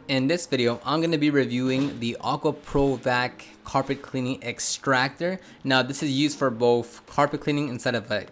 In this video, I'm going to be reviewing the Aqua Vac Carpet Cleaning Extractor. Now, this is used for both carpet cleaning inside of a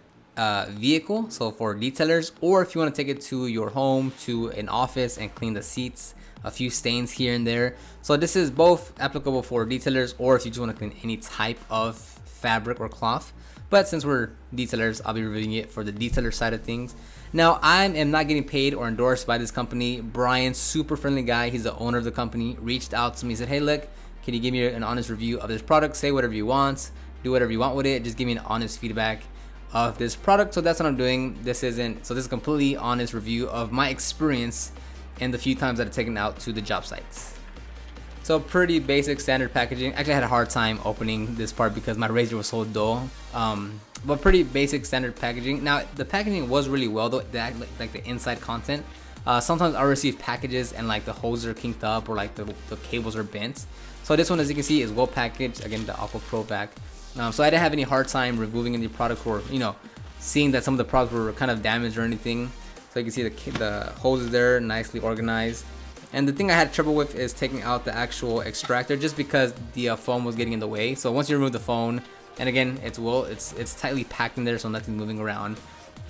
vehicle, so for detailers, or if you want to take it to your home, to an office, and clean the seats, a few stains here and there. So this is both applicable for detailers, or if you just want to clean any type of fabric or cloth. But since we're detailers, I'll be reviewing it for the detailer side of things. Now, I am not getting paid or endorsed by this company. Brian, super friendly guy, he's the owner of the company, reached out to me, said, hey, look, can you give me an honest review of this product? Say whatever you want, do whatever you want with it. Just give me an honest feedback of this product. So that's what I'm doing. This is a completely honest review of my experience and the few times that I've taken out to the job sites. So pretty basic standard packaging. Actually, I had a hard time opening this part because my razor was so dull. But pretty basic standard packaging. Now, the packaging was really well though, like the inside content. Sometimes I receive packages and like the hoses are kinked up or like the cables are bent. So this one, as you can see, is well packaged. Again, the Aqua Vac. So I didn't have any hard time removing any products or, seeing that some of the products were kind of damaged or anything. So you can see the hoses there, nicely organized. And the thing I had trouble with is taking out the actual extractor just because the foam was getting in the way. So once you remove the foam, and again, it's tightly packed in there, so nothing's moving around.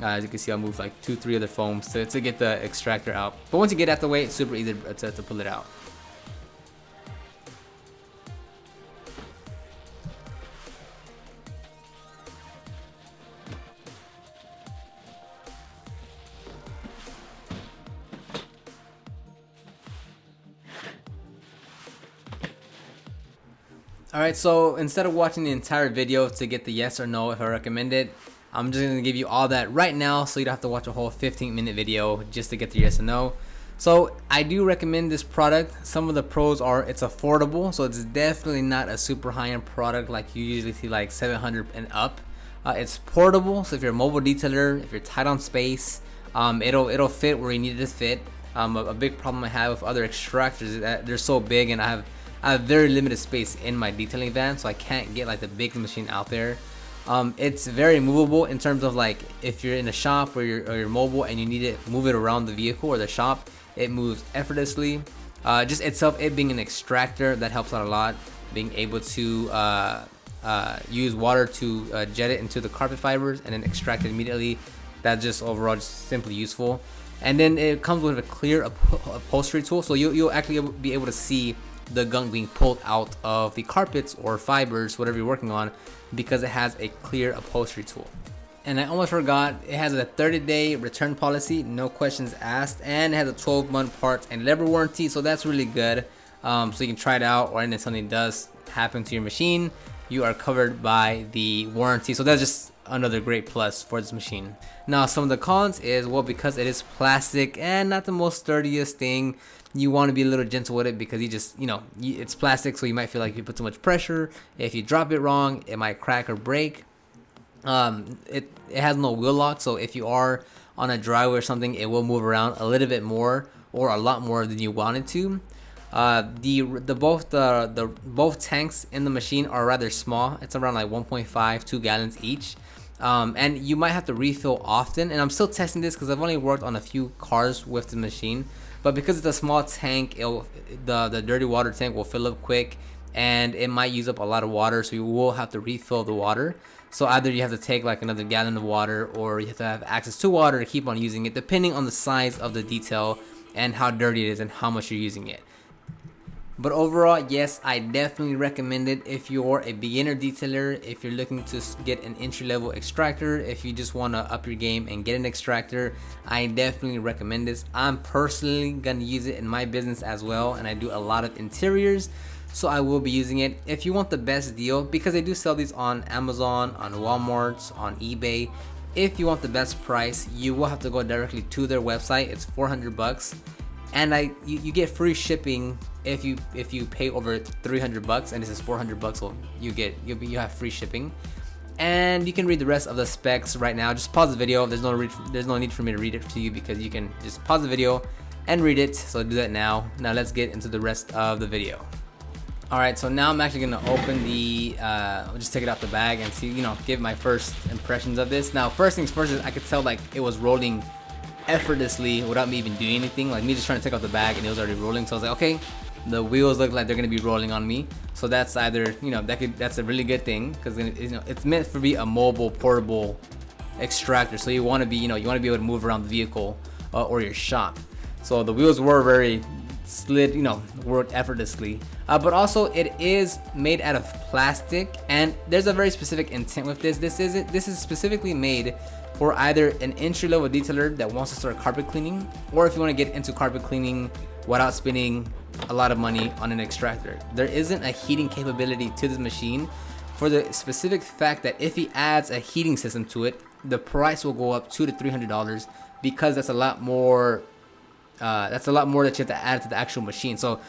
As you can see, I'll move like 2-3 other foams to get the extractor out. But once you get out the way, it's super easy to pull it out. Alright, so instead of watching the entire video to get the yes or no if I recommend it, I'm just going to give you all that right now so you don't have to watch a whole 15-minute video just to get the yes or no. So I do recommend this product. Some of the pros are it's affordable, so it's definitely not a super high-end product like you usually see like $700 and up. It's portable, so if you're a mobile detailer, if you're tight on space, it'll fit where you need it to fit. A big problem I have with other extractors is that they're so big and I have very limited space in my detailing van, so I can't get like the big machine out there. It's very movable in terms of like if you're in a shop or you're mobile and you need to move it around the vehicle or the shop, it moves effortlessly. Just itself, it being an extractor, that helps out a lot. Being able to use water to jet it into the carpet fibers and then extract it immediately, that's just overall just simply useful. And then it comes with a clear upholstery tool, so you'll actually be able to see the gunk being pulled out of the carpets or fibers, whatever you're working on, because it has a clear upholstery tool. And I almost forgot, it has a 30-day return policy, no questions asked, and it has a 12-month parts and labor warranty, so that's really good. So you can try it out, or if something does happen to your machine, you are covered by the warranty. So that's just another great plus for this machine. Now, some of the cons is, well, because it is plastic and not the most sturdiest thing, you want to be a little gentle with it because it's plastic, so you might feel like you put too much pressure. If you drop it wrong, it might crack or break. It has no wheel lock, so if you are on a driveway or something, it will move around a little bit more or a lot more than you want it to. Both tanks in the machine are rather small. It's around like 1.5-2 gallons each. And you might have to refill often, and I'm still testing this because I've only worked on a few cars with the machine, but because it's a small tank, the dirty water tank will fill up quick and it might use up a lot of water, so you will have to refill the water. So either you have to take like another gallon of water, or you have to have access to water to keep on using it, depending on the size of the detail and how dirty it is and how much you're using it. But overall, yes, I definitely recommend it if you're a beginner detailer, if you're looking to get an entry-level extractor, if you just want to up your game and get an extractor, I definitely recommend this. I'm personally going to use it in my business as well, and I do a lot of interiors, so I will be using it. If you want the best deal, because they do sell these on Amazon, on Walmart, on eBay, if you want the best price, you will have to go directly to their website. It's $400. And you get free shipping if you pay over $300, and this is $400, so you have free shipping. And you can read the rest of the specs right now. Just pause the video. There's no need for me to read it to you because you can just pause the video and read it. So do that now. Now let's get into the rest of the video. Alright, so now I'm actually gonna open the I'll just take it out the bag and see, give my first impressions of this. Now, first things first is I could tell like it was rolling effortlessly without me even doing anything. Like me just trying to take out the bag and it was already rolling. So I was like, okay, the wheels look like they're gonna be rolling on me. So that's either, you know, that's a really good thing, because, you know, it's meant to be a mobile, portable extractor. So you want to be, you know, you want to be able to move around the vehicle or your shop. So the wheels were very slid, you know, worked effortlessly. But also it is made out of plastic, and there's a very specific intent with this. This is specifically made for either an entry-level detailer that wants to start carpet cleaning, or if you want to get into carpet cleaning without spending a lot of money on an extractor. There isn't a heating capability to this machine, for the specific fact that if he adds a heating system to it, the price will go up $200 to $300, because that's a lot more. That's a lot more that you have to add to the actual machine. So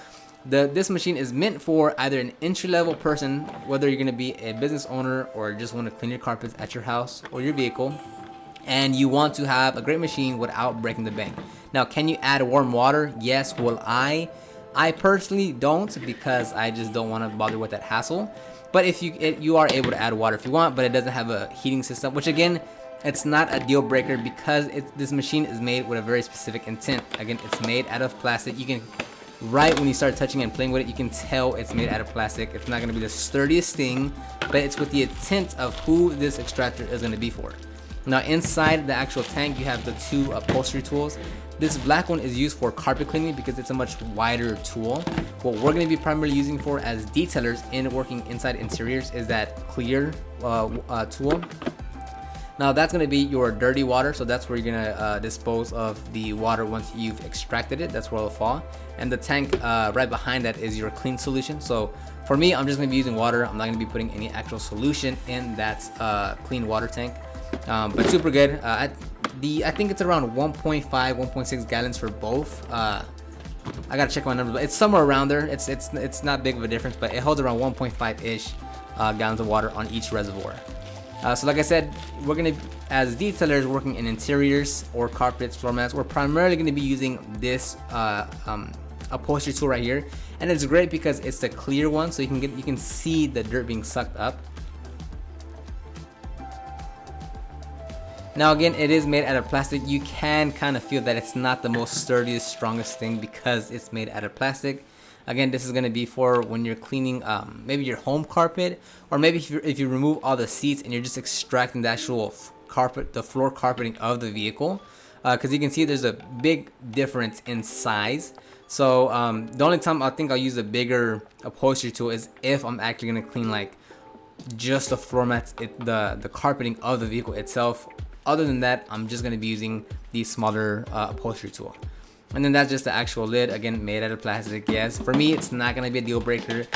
this machine is meant for either an entry-level person, whether you're going to be a business owner or just want to clean your carpets at your house or your vehicle, and you want to have a great machine without breaking the bank. Now, can you add warm water? Yes. Will I personally don't, because I just don't want to bother with that hassle. But if you are able to add water if you want, but it doesn't have a heating system, which again, it's not a deal breaker, because this machine is made with a very specific intent. Again, it's made out of plastic. You can, right when you start touching and playing with it, you can tell it's made out of plastic. It's not going to be the sturdiest thing, but it's with the intent of who this extractor is going to be for. Now, inside the actual tank, you have the two upholstery tools. This black one is used for carpet cleaning because it's a much wider tool. What we're going to be primarily using for as detailers in working inside interiors is that clear tool. Now, that's going to be your dirty water, so that's where you're going to dispose of the water once you've extracted it. That's where it'll fall. And the tank right behind that is your clean solution. So for me, I'm just going to be using water. I'm not going to be putting any actual solution in that clean water tank. But super good. I think it's around 1.5, 1.6 gallons for both. I gotta check my numbers, but it's somewhere around there. It's not big of a difference, but it holds around 1.5-ish gallons of water on each reservoir. So like I said, we're gonna, as detailers working in interiors or carpets, floor mats, we're primarily gonna be using this upholstery tool right here, and it's great because it's the clear one, so you can see the dirt being sucked up. Now again, it is made out of plastic. You can kind of feel that it's not the most sturdiest, strongest thing because it's made out of plastic. Again, this is going to be for when you're cleaning maybe your home carpet, or maybe if you remove all the seats and you're just extracting the actual carpet, the floor carpeting of the vehicle. Because you can see there's a big difference in size. So the only time I think I'll use a bigger upholstery tool is if I'm actually going to clean like just the floor mats, the carpeting of the vehicle itself. Other than that, I'm just going to be using the smaller upholstery tool. And then that's just the actual lid, again, made out of plastic. Yes, for me, it's not going to be a deal breaker.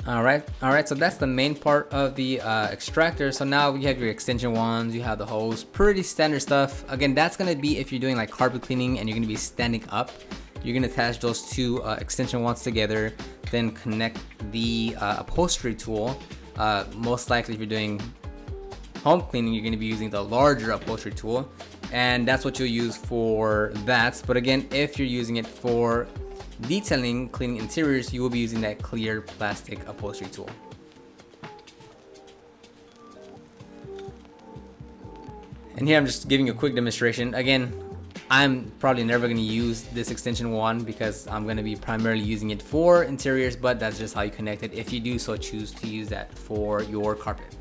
All right, so that's the main part of the extractor. So now you have your extension wands, you have the hose, pretty standard stuff. Again, that's going to be if you're doing like carpet cleaning and you're going to be standing up. You're going to attach those two extension wands together, then connect the upholstery tool. Most likely if you're doing home cleaning, you're going to be using the larger upholstery tool, and that's what you'll use for that. But again, if you're using it for detailing, cleaning interiors, you will be using that clear plastic upholstery tool. And here I'm just giving you a quick demonstration. Again, I'm probably never going to use this extension wand because I'm going to be primarily using it for interiors, but that's just how you connect it if you do so choose to use that for your carpet.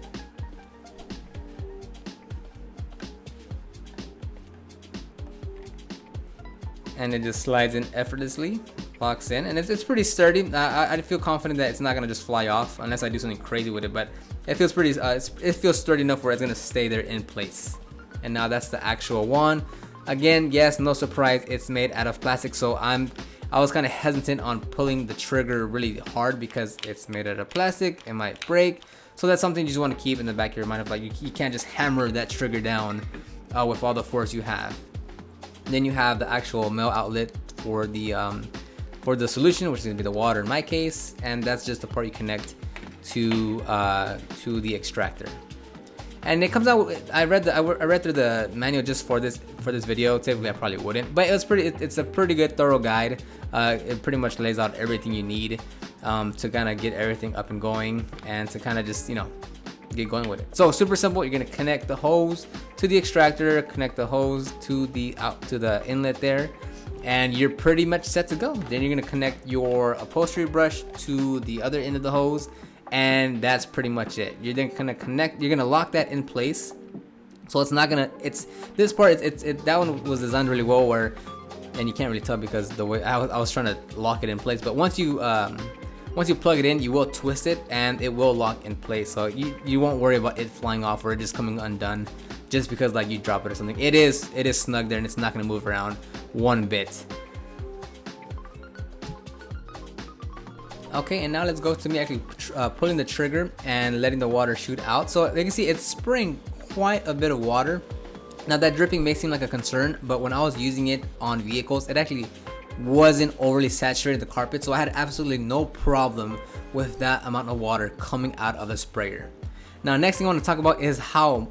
And it just slides in effortlessly, locks in, and it's pretty sturdy. I feel confident that it's not gonna just fly off unless I do something crazy with it, but it feels pretty. It feels sturdy enough where it's gonna stay there in place. And now that's the actual wand. Again, yes, no surprise, it's made out of plastic. So I was kind of hesitant on pulling the trigger really hard because it's made out of plastic. It might break. So that's something you just want to keep in the back of your mind of like you can't just hammer that trigger down with all the force you have. Then you have the actual male outlet for the solution, which is going to be the water in my case, and that's just the part you connect to the extractor. And it comes out. I read through the manual just for this video. Typically, I probably wouldn't, but it's a pretty good thorough guide. It pretty much lays out everything you need to kind of get everything up and going, and to kind of just get going with it. So super simple. You're gonna connect the hose to the extractor, connect the hose to the inlet there, and you're pretty much set to go. Then you're gonna connect your upholstery brush to the other end of the hose, and that's pretty much it. You're then gonna connect. You're gonna lock that in place. So it's not gonna. It's this part. That one was designed really well where, and you can't really tell because the way I was trying to lock it in place. But once you plug it in, you will twist it and it will lock in place. So you won't worry about it flying off or it just coming undone just because like you drop it or something. It is snug there and it's not gonna move around one bit. Okay, and now let's go to me actually pulling the trigger and letting the water shoot out. So you can see it's spraying quite a bit of water. Now that dripping may seem like a concern, but when I was using it on vehicles, it actually wasn't overly saturated the carpet, so I had absolutely no problem with that amount of water coming out of the sprayer. Now next thing I want to talk about is how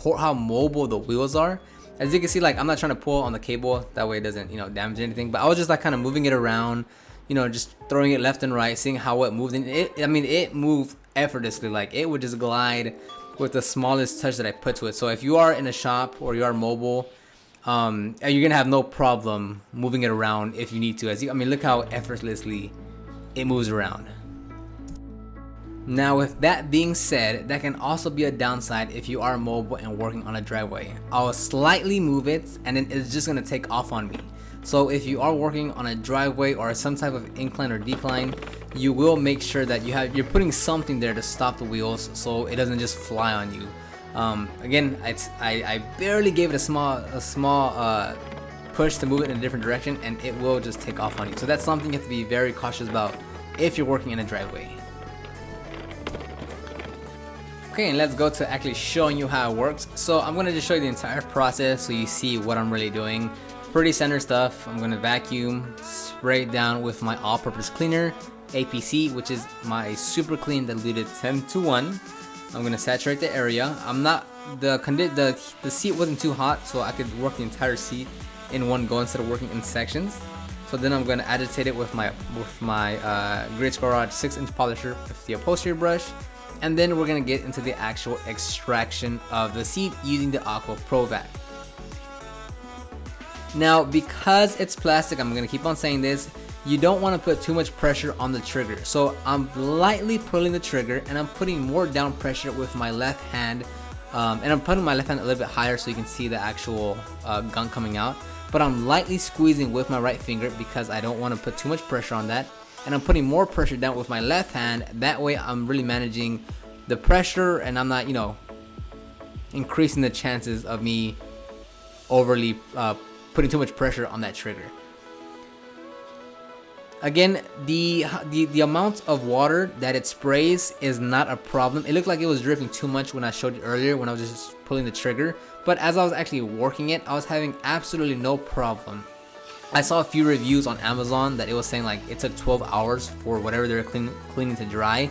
mobile the wheels are. As you can see, like I'm not trying to pull on the cable, that way it doesn't damage anything, but I was just like kind of moving it around, just throwing it left and right, seeing how it moved, and it moved effortlessly. Like it would just glide with the smallest touch that I put to it. So if you are in a shop or you are mobile, you're gonna have no problem moving it around if you need to. Look how effortlessly it moves around. Now with that being said, that can also be a downside if you are mobile and working on a driveway. I'll slightly move it and then it's just gonna take off on me. So if you are working on a driveway or some type of incline or decline, you will make sure that you're putting something there to stop the wheels so it doesn't just fly on you. Again, I barely gave it a small push to move it in a different direction and it will just take off on you. So that's something you have to be very cautious about if you're working in a driveway. Okay, and let's go to actually showing you how it works. So I'm gonna just show you the entire process so you see what I'm really doing. Pretty standard stuff. I'm gonna vacuum, spray it down with my all-purpose cleaner, APC, which is my super clean diluted 10-to-1. I'm gonna saturate the area. The seat wasn't too hot, so I could work the entire seat in one go instead of working in sections. So then I'm gonna agitate it with my Great Garage 6-inch polisher with the upholstery brush, and then we're gonna get into the actual extraction of the seat using the Aqua Vac. Now, because it's plastic, I'm gonna keep on saying this, you don't want to put too much pressure on the trigger. So I'm lightly pulling the trigger and I'm putting more down pressure with my left hand, and I'm putting my left hand a little bit higher so you can see the actual gun coming out. But I'm lightly squeezing with my right finger because I don't want to put too much pressure on that. And I'm putting more pressure down with my left hand. That way I'm really managing the pressure and I'm not, increasing the chances of me overly putting too much pressure on that trigger. Again, the amount of water that it sprays is not a problem. It looked like it was dripping too much when I showed you earlier when I was just pulling the trigger, but as I was actually working it, I was having absolutely no problem. I saw a few reviews on Amazon that it was saying like it took 12 hours for whatever they're cleaning to dry.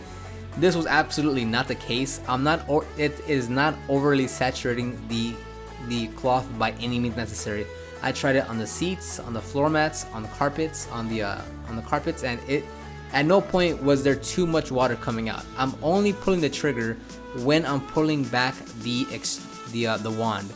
This was absolutely not the case. It is not overly saturating the cloth by any means necessary. I tried it on the seats, on the floor mats, on the carpets, on the carpets, and at no point was there too much water coming out. I'm only pulling the trigger when I'm pulling back the wand.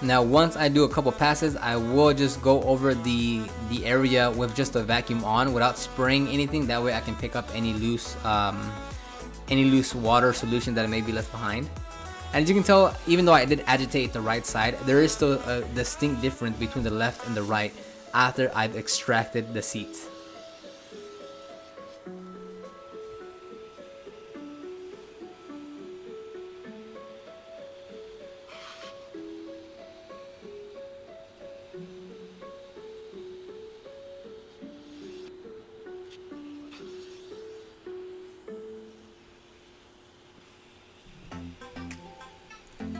Now once I do a couple passes, I will just go over the area with just the vacuum on without spraying anything. That way I can pick up any loose water solution that may be left behind. And as you can tell, even though I did agitate the right side, there is still a distinct difference between the left and the right after I've extracted the seat.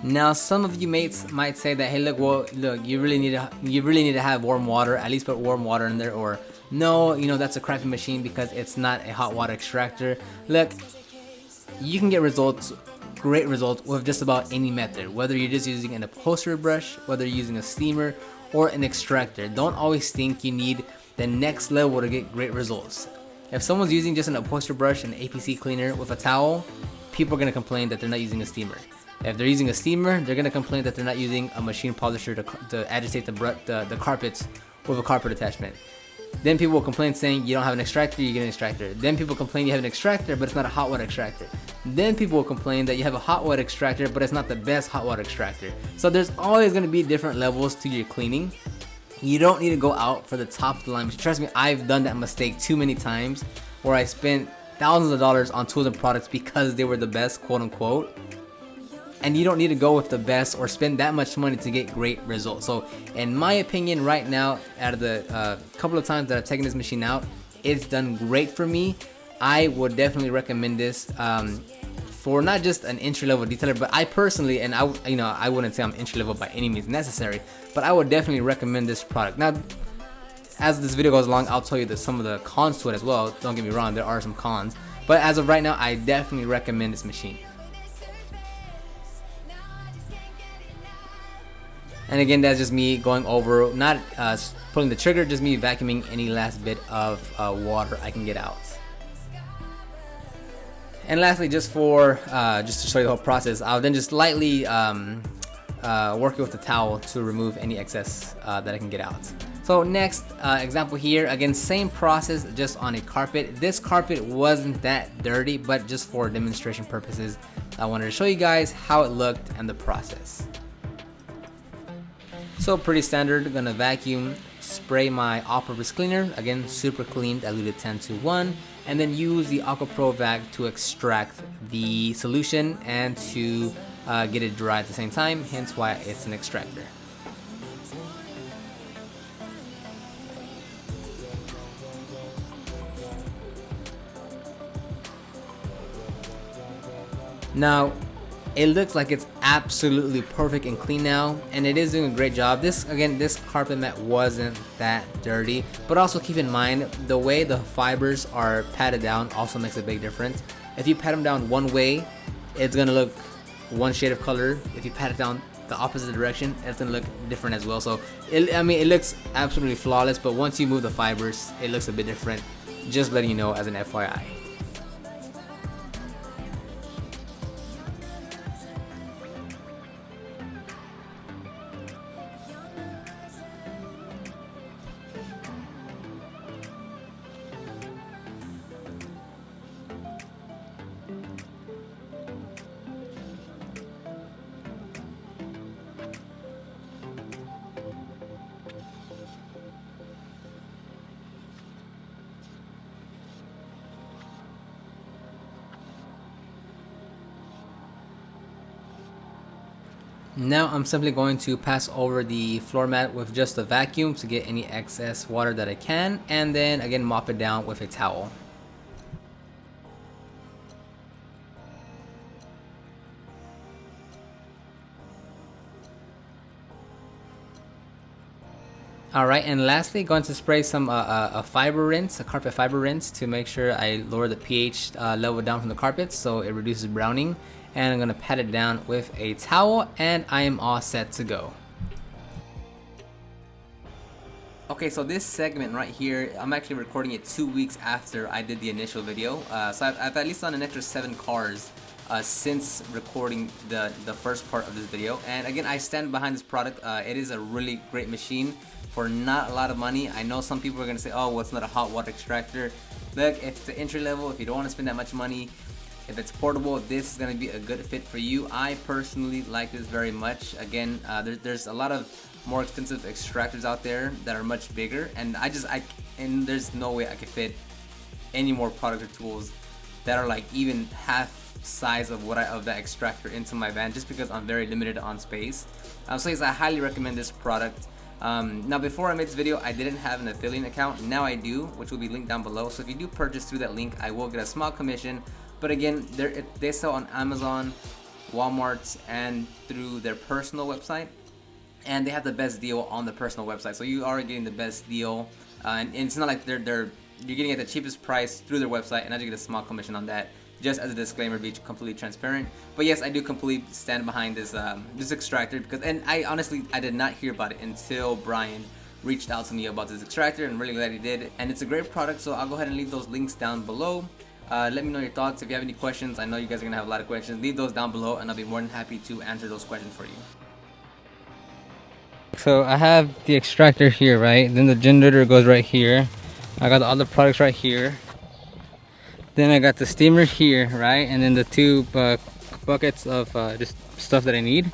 Now, some of you mates might say that, hey, look, you really need to have warm water. At least put warm water in there, or no, you know, that's a crappy machine because it's not a hot water extractor. Look, you can get results, great results, with just about any method, whether you're just using an upholstery brush, whether you're using a steamer or an extractor. Don't always think you need the next level to get great results. If someone's using just an upholstery brush and APC cleaner with a towel, people are going to complain that they're not using a steamer. If they're using a steamer, they're going to complain that they're not using a machine polisher to agitate the carpets with a carpet attachment. Then people will complain saying you don't have an extractor, you get an extractor. Then people complain you have an extractor, but it's not a hot water extractor. Then people will complain that you have a hot water extractor, but it's not the best hot water extractor. So there's always going to be different levels to your cleaning. You don't need to go out for the top of the line. Trust me, I've done that mistake too many times where I spent thousands of dollars on tools and products because they were the best, quote unquote. And you don't need to go with the best or spend that much money to get great results. So in my opinion, right now, out of the couple of times that I've taken this machine out, it's done great for me. I would definitely recommend this for not just an entry-level detailer, but I personally, and I wouldn't say I'm entry-level by any means necessary, but I would definitely recommend this product. Now, as this video goes along, I'll tell you some of the cons to it as well. Don't get me wrong, there are some cons, but as of right now, I definitely recommend this machine. And again, that's just me going over, not pulling the trigger, just me vacuuming any last bit of water I can get out. And lastly, just to show you the whole process, I'll then just lightly work with the towel to remove any excess that I can get out. So next example here, again, same process, just on a carpet. This carpet wasn't that dirty, but just for demonstration purposes, I wanted to show you guys how it looked and the process. So pretty standard, gonna vacuum, spray my all-purpose cleaner, again super clean, diluted 10-to-1, and then use the Aqua Vac to extract the solution and to get it dry at the same time, hence why it's an extractor. Now, it looks like it's absolutely perfect and clean now, and it is doing a great job. This carpet mat wasn't that dirty, but also keep in mind the way the fibers are patted down also makes a big difference. If you pat them down one way, it's gonna look one shade of color. If you pat it down the opposite direction, it's gonna look different as well. So it looks absolutely flawless, but once you move the fibers, it looks a bit different. Just letting you know as an FYI. Now I'm simply going to pass over the floor mat with just a vacuum to get any excess water that I can, and then again mop it down with a towel. Alright, and lastly, going to spray some a fiber rinse, a carpet fiber rinse, to make sure I lower the pH level down from the carpet so it reduces browning. And I'm going to pat it down with a towel, and I am all set to go. Okay, so this segment right here, I'm actually recording it 2 weeks after I did the initial video. So I've at least done an extra 7 cars since recording the first part of this video. And again, I stand behind this product. It is a really great machine for not a lot of money. I know some people are going to say, oh, well, it's not a hot water extractor. Look, if it's the entry level, if you don't want to spend that much money, if it's portable, this is going to be a good fit for you. I personally like this very much. Again, there's a lot of more expensive extractors out there that are much bigger, and and there's no way I could fit any more product or tools that are like even half size of that extractor into my van, just because I'm very limited on space. So yes, I highly recommend this product. Now, before I made this video, I didn't have an affiliate account. Now I do, which will be linked down below. So if you do purchase through that link, I will get a small commission. But again, they sell on Amazon, Walmart, and through their personal website. And they have the best deal on the personal website. So you are getting the best deal and it's not like you're getting it at the cheapest price through their website, and I just get a small commission on that. Just as a disclaimer, be completely transparent. But yes, I do completely stand behind this extractor, because, and I honestly did not hear about it until Brian reached out to me about this extractor, and I'm really glad he did. And it's a great product, so I'll go ahead and leave those links down below. Let me know your thoughts. If you have any questions, I know you guys are gonna have a lot of questions. Leave those down below, and I'll be more than happy to answer those questions for you. So I have the extractor here, right? Then the generator goes right here. I got all the products right here. Then I got the steamer here, right? And then the two buckets of just stuff that I need.